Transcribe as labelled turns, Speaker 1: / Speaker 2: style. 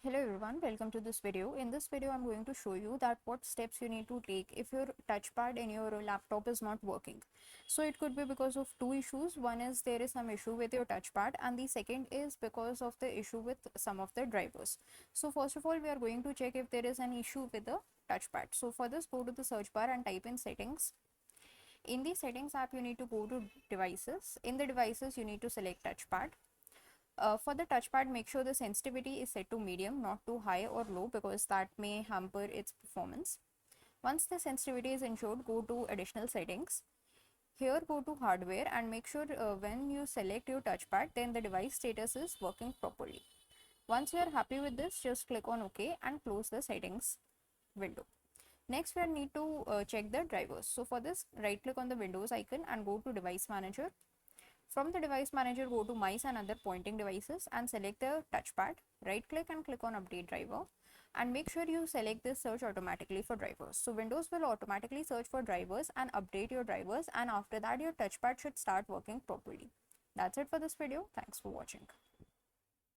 Speaker 1: Hello everyone, welcome to this video. In this video, I'm going to show you that what steps you need to take if your touchpad in your laptop is not working. So it could be because of two issues. One is there is some issue with your touchpad and the second is because of the issue with some of the drivers. So first of all, we are going to check if there is an issue with the touchpad. So for this, go to the search bar and type in settings. In the settings app, you need to go to devices. In the devices, you need to select touchpad. For the touchpad, make sure the sensitivity is set to medium, not too high or low, because that may hamper its performance. Once the sensitivity is ensured, go to additional settings. Here go to hardware and make sure when you select your touchpad, then the device status is working properly. Once you are happy with this, just click on OK and close the settings window. Next, we need to check the drivers. So for this, right click on the Windows icon and go to Device Manager. From the device manager, go to mice and other pointing devices and select the touchpad. Right click and click on update driver and make sure you select this search automatically for drivers. So Windows will automatically search for drivers and update your drivers, and after that your touchpad should start working properly. That's it for this video. Thanks for watching.